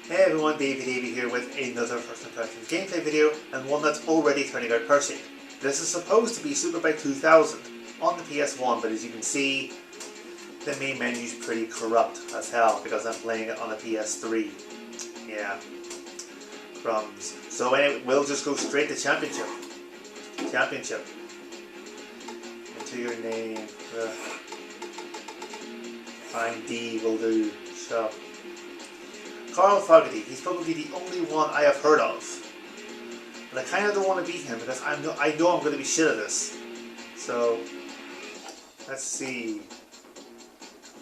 Hey everyone, Davey here with another first impressions gameplay video, and one that's already turning out perfect. This is supposed to be Superbike 2000 on the PS1, but as you can see, the main menu is pretty corrupt as hell because I'm playing it on a PS3. Yeah, crumbs. So anyway, we'll just go straight to Championship. Into your name. Fine, D will do. So. Carl Fogarty, he's probably the only one I have heard of. And I kind of don't want to beat him because I know I'm going to be shit at this. So, let's see.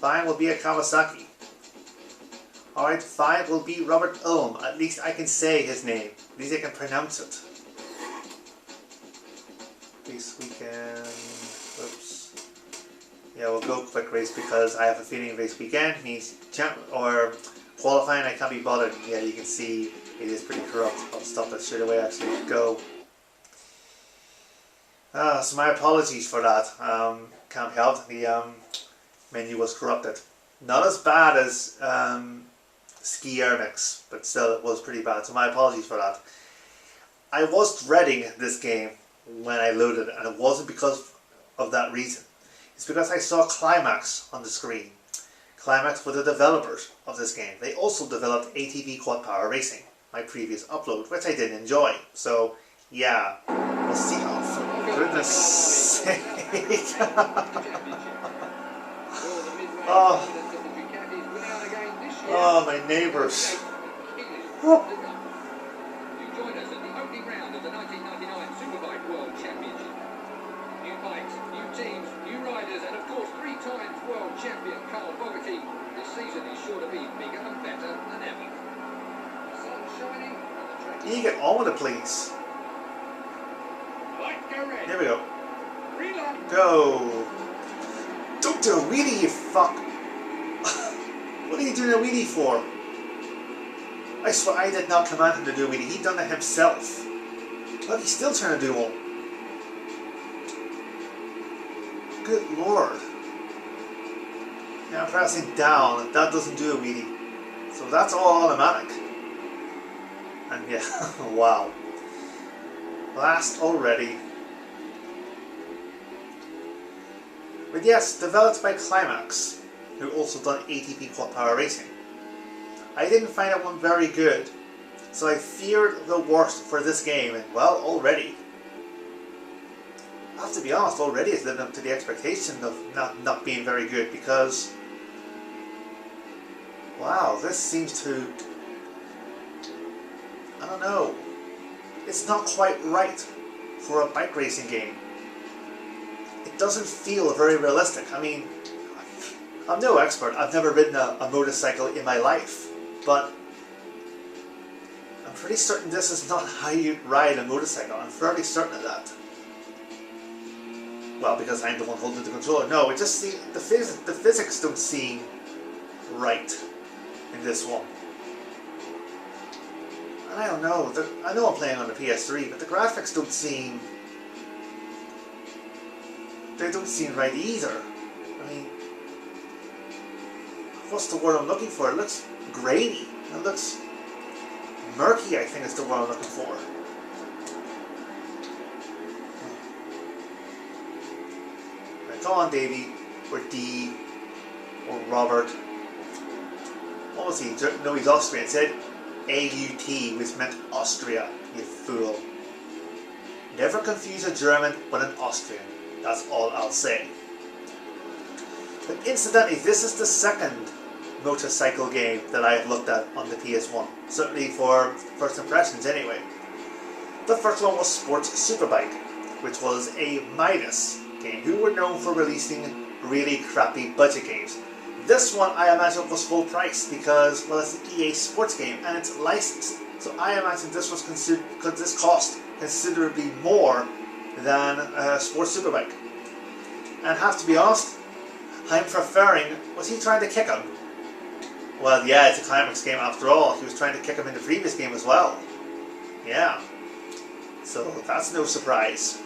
5 will be a Kawasaki. Alright, 5 will be Robert Ulm. At least I can say his name. At least I can pronounce it. This weekend. Oops. Yeah, we'll go quick race because I have a feeling race weekend means qualifying, I can't be bothered. Yeah, you can see it is pretty corrupt. I'll stop that straight away, actually. Go. So my apologies for that. Can't help. The menu was corrupted. Not as bad as Ski Air Mix, but still it was pretty bad. So my apologies for that. I was dreading this game when I loaded it, and it wasn't because of that reason. It's because I saw Climax on the screen. Climax were the developers of this game. They also developed ATV Quad Power Racing, my previous upload, which I did enjoy. So, yeah, we'll see. Oh, for goodness sake. Oh, my neighbours. Oh. You join us at the opening round of the 1999 Superbike World Championship. New bikes, new teams, new riders, and of course 3 times world champion Carl Fogarty. This season is sure to be bigger and better than ever. The sun's shining and the track. Can you get on with it, please? Lights go red. Here we go. Reload. Go. Don't do a wheelie, you fuck. What are you doing a wheelie for? I swear I did not command him to do a wheelie. He done it himself. Look, he's still trying to do one. Good lord. Now I'm pressing down. That doesn't do a wheelie. So that's all automatic. And yeah, wow. Last already. But yes, developed by Climax, who also done ATP Quad Power Racing. I didn't find that one very good, so I feared the worst for this game, and well, already. I have to be honest, already it's living up to the expectation of not being very good, because wow, this seems to, I don't know, it's not quite right for a bike racing game. It doesn't feel very realistic. I mean, I'm no expert, I've never ridden a motorcycle in my life, but I'm pretty certain this is not how you ride a motorcycle. I'm fairly certain of that. Well, because I'm the one holding the controller. No, it just the physics don't seem right in this one. And I don't know. I know I'm playing on the PS3, but the graphics don't seem. They don't seem right either. I mean, what's the word I'm looking for? It looks grainy. It looks murky, I think is the word I'm looking for. Come on, Davey, or D, or Robert. What was he? No, he's Austrian. It said AUT, which meant Austria, you fool. Never confuse a German with an Austrian. That's all I'll say. But incidentally, this is the second motorcycle game that I have looked at on the PS1. Certainly for first impressions, anyway. The first one was Sports Superbike, which was a Midas game, who were known for releasing really crappy budget games. This one I imagine was full price because, well, it's an EA Sports game and it's licensed. So I imagine this was this cost considerably more than Sports Superbike. And have to be honest, I'm preferring. Was he trying to kick him? Well, yeah, it's a Climax game after all. He was trying to kick him in the previous game as well. Yeah. So that's no surprise.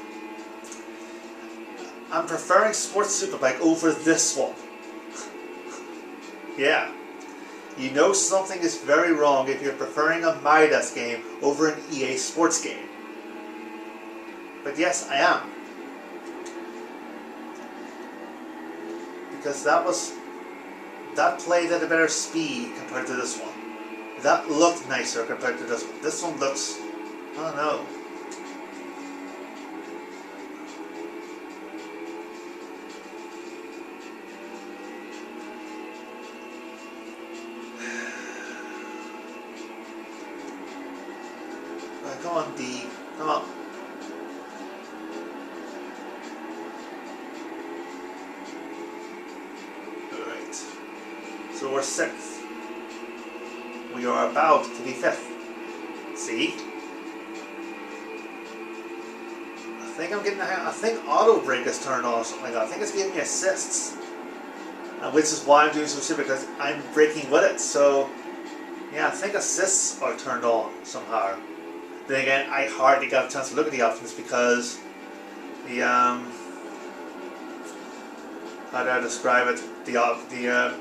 I'm preferring Sports Superbike over this one. Yeah. You know something is very wrong if you're preferring a Midas game over an EA Sports game. But yes, I am. Because that played at a better speed compared to this one. That looked nicer compared to this one. This one looks, I don't know. Come on, D. Come on. Alright. So we're 6th. We are about to be 5th. See? I think I'm getting I think auto brake is turned on or something like that. I think it's giving me assists. And which is why I'm doing so shit, because I'm braking with it. So yeah, I think assists are turned on somehow. Then again, I hardly got a chance to look at the options because the how do I describe it? The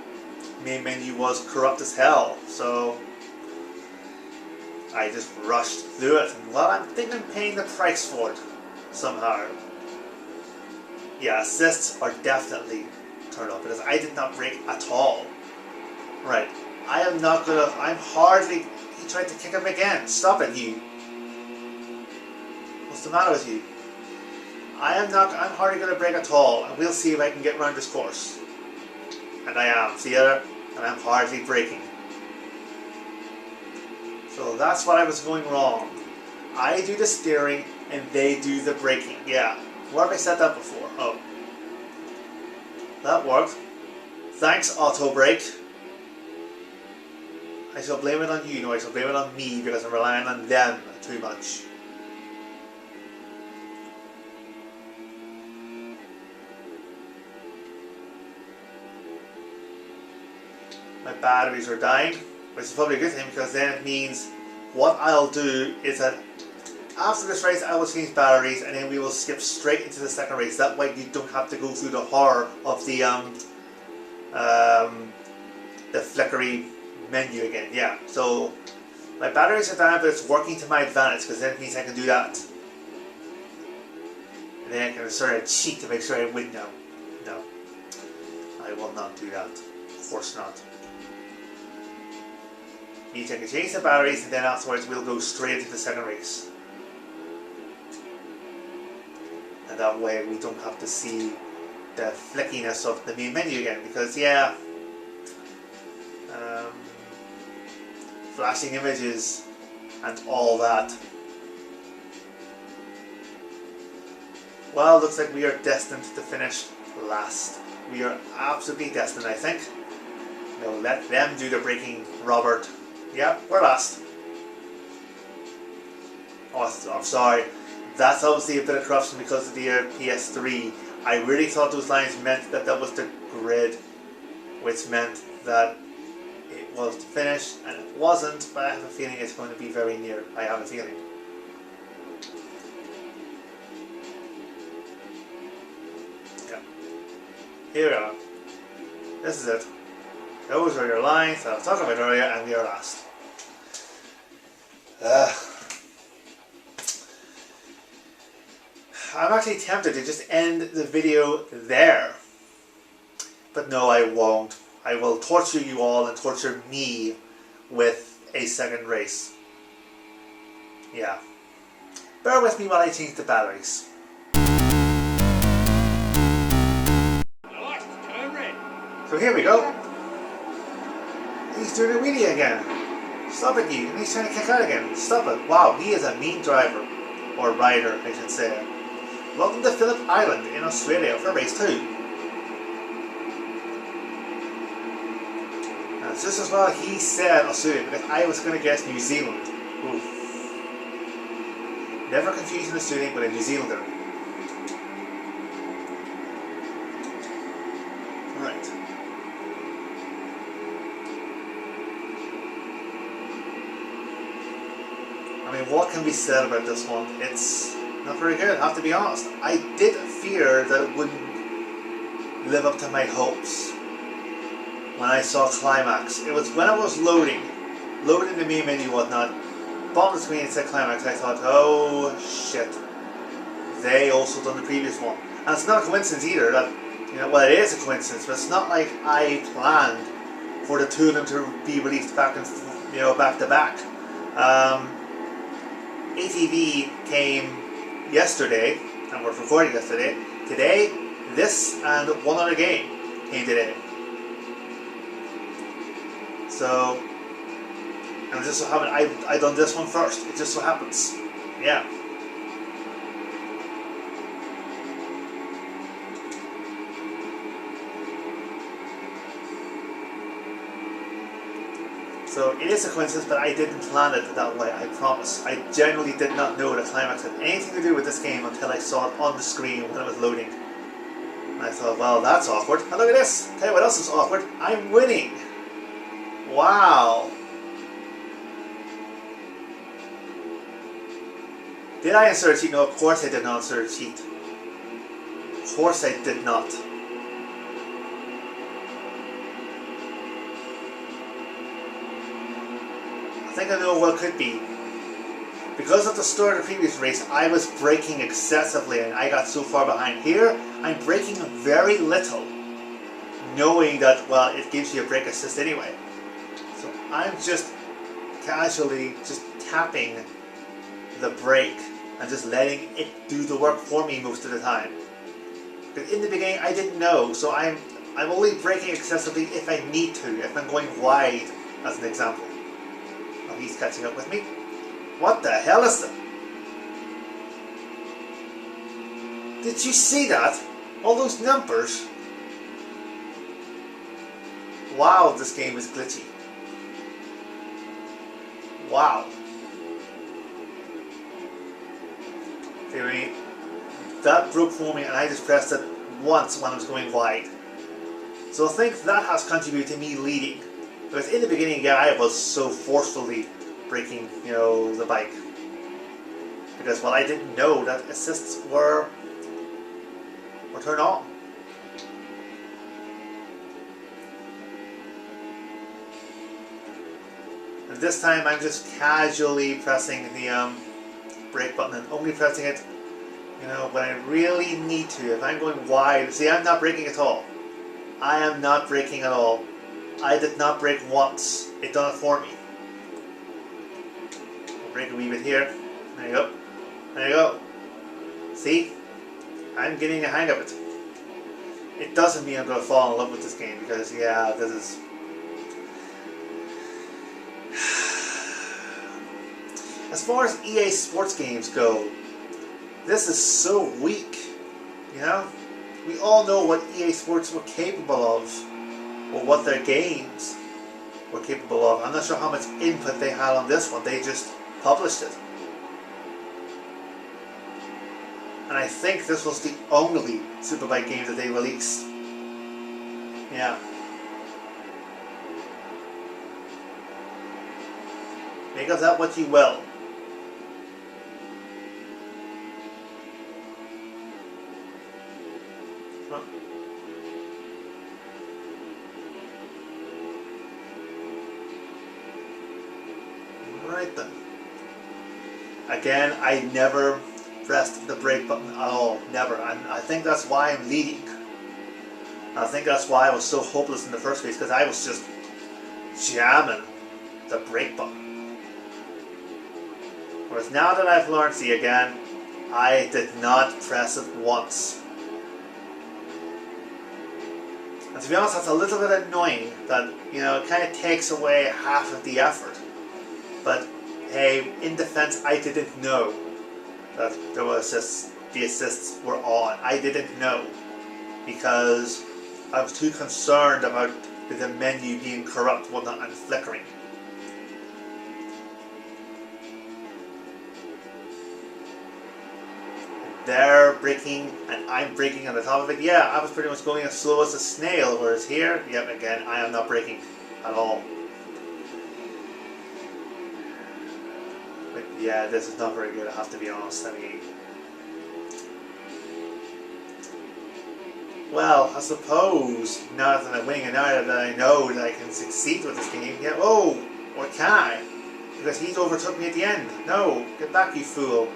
main menu was corrupt as hell, so I just rushed through it. And well, I think I'm paying the price for it somehow. Yeah, assists are definitely turned off because I did not brake at all. Right, I am not gonna. I'm hardly. He tried to kick him again. Stop it, you. What's the matter with you? I'm hardly going to brake at all, and we'll see if I can get around this course. And I am, see there? And I'm hardly braking. So that's what I was going wrong. I do the steering, and they do the braking. Yeah. Where have I said that before? Oh. That worked. Thanks, auto brake. I shall blame it on you. No, I shall blame it on me because I'm relying on them too much. My batteries are dying, which is probably a good thing because then it means what I'll do is that after this race I will change batteries and then we will skip straight into the second race. That way you don't have to go through the horror of the flickery menu again. Yeah, so my batteries are down, but it's working to my advantage because then it means I can do that. And then I can sort of cheat to make sure I win now. No, I will not do that. Of course not. You can change the batteries and then afterwards we'll go straight into the second race. And that way we don't have to see the flickiness of the main menu again because yeah, flashing images and all that. Well, looks like we are destined to finish last. We are absolutely destined, I think. Now let them do the braking, Robert. Yeah, we're last. Oh, I'm sorry. That's obviously a bit of corruption because of the PS3. I really thought those lines meant that that was the grid, which meant that it was the finish, and it wasn't, but I have a feeling it's going to be very near. I have a feeling. Yeah. Here we are. This is it. Those are your lines that I was talking about earlier, and we are last. I'm actually tempted to just end the video there. But no, I won't. I will torture you all and torture me with a second race. Yeah. Bear with me while I change the batteries. So here we go. He's doing a wheelie again. Stop it, you. And he's trying to kick out again. Stop it. Wow, he is a mean driver. Or rider, I should say. Welcome to Phillip Island in Australia for race 2. And it's just as well he said Australia because I was going to guess New Zealand. Oof. Never confusing an Australian with a New Zealander. Right. I mean, what can be said about this one? It's not very good, I have to be honest. I did fear that it wouldn't live up to my hopes. when I saw Climax. It was when I was loading the main menu and whatnot. Bottom of the screen it said Climax. I thought, oh shit, they also done the previous one. And it's not a coincidence either that, you know, well, it is a coincidence, but it's not like I planned for the two of them to be released back and, you know, back to back. ATV came yesterday, and we're recording yesterday. Today, this and one other game came today. So, and it just so happened I done this one first. It just so happens. Yeah. So it is a coincidence, but I didn't plan it that way, I promise. I genuinely did not know that Climax had anything to do with this game until I saw it on the screen when it was loading. And I thought, well, that's awkward. And look at this. Tell you what else is awkward. I'm winning. Wow. Did I insert a cheat? No, of course I did not insert a cheat. Of course I did not. I think I know what it could be. Because at the start of the previous race, I was braking excessively and I got so far behind. Here, I'm braking very little, knowing that, well, it gives you a brake assist anyway. So I'm just casually just tapping the brake and just letting it do the work for me most of the time. Because in the beginning, I didn't know, so I'm only braking excessively if I need to, if I'm going wide, as an example. Oh, he's catching up with me. What the hell is that? Did you see that? All those numbers? Wow, this game is glitchy. Wow. Anyway, that broke for me and I just pressed it once when I was going wide. So I think that has contributed to me leading. Because in the beginning, yeah, I was so forcefully braking, you know, the bike. Because, well, I didn't know that assists were turned on. And this time I'm just casually pressing the brake button and only pressing it, you know, when I really need to. If I'm going wide, see, I'm not braking at all. I am not braking at all. I did not brake once. It done it for me. I'll brake a wee bit here. There you go. There you go. See? I'm getting the hang of it. It doesn't mean I'm going to fall in love with this game because, yeah, this is... As far as EA Sports games go, this is so weak, you know? We all know what EA Sports were capable of, or what their games were capable of. I'm not sure how much input they had on this one, they just published it. And I think this was the only Superbike game that they released. Yeah. Make of that what you will. Right then. Again, I never pressed the brake button at all. Never. And I think that's why I'm leading. I think that's why I was so hopeless in the first place, because I was just jamming the brake button. Whereas now that I've learned, see again, I did not press it once. And to be honest, that's a little bit annoying that, you know, it kind of takes away half of the effort. But hey, in defense, I didn't know that there was the assists were on. I didn't know because I was too concerned about the menu being corrupt, whatnot, and flickering. They're braking and I'm braking on the top of it. Yeah, I was pretty much going as slow as a snail, whereas here, yep, again, I am not braking at all. But yeah, this is not very good, I have to be honest. I mean, well, I suppose now that I'm winning and now that I know that I can succeed with this game, yeah, oh, or can I? Because he's overtook me at the end. No, get back, you fool.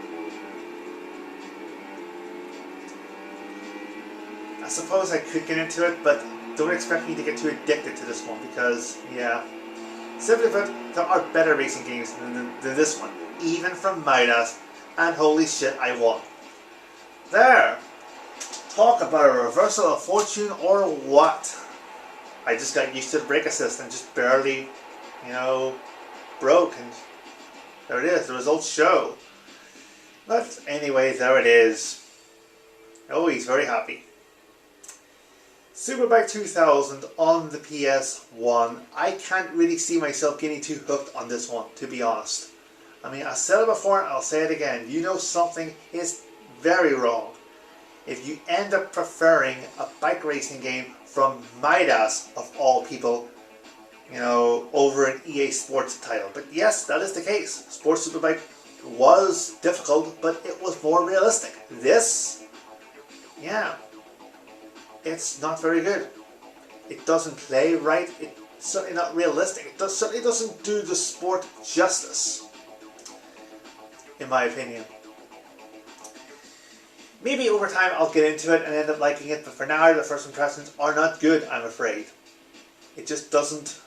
I suppose I could get into it, but don't expect me to get too addicted to this one because, yeah, simply put, there are better racing games than this one, even from Midas, and holy shit, I won. There! Talk about a reversal of fortune or what? I just got used to the brake assist and just barely, you know, broke, and there it is, the results show. But anyway, there it is. Oh, he's very happy. Superbike 2000 on the PS1. I can't really see myself getting too hooked on this one, to be honest. I mean, I said it before and I'll say it again. You know something is very wrong if you end up preferring a bike racing game from Midas, of all people, you know, over an EA Sports title. But yes, that is the case. Sports Superbike was difficult, but it was more realistic. This, yeah, it's not very good. It doesn't play right. It's certainly not realistic. It certainly doesn't do the sport justice, in my opinion. Maybe over time I'll get into it and end up liking it, but for now the first impressions are not good, I'm afraid. It just doesn't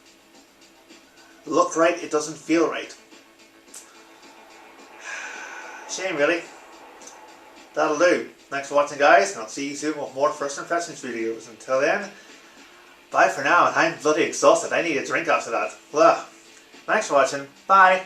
look right, it doesn't feel right. Shame, really. That'll do. Thanks for watching, guys, and I'll see you soon with more first impressions videos. Until then, bye for now, and I'm bloody exhausted. I need a drink after that. Ugh. Thanks for watching. Bye.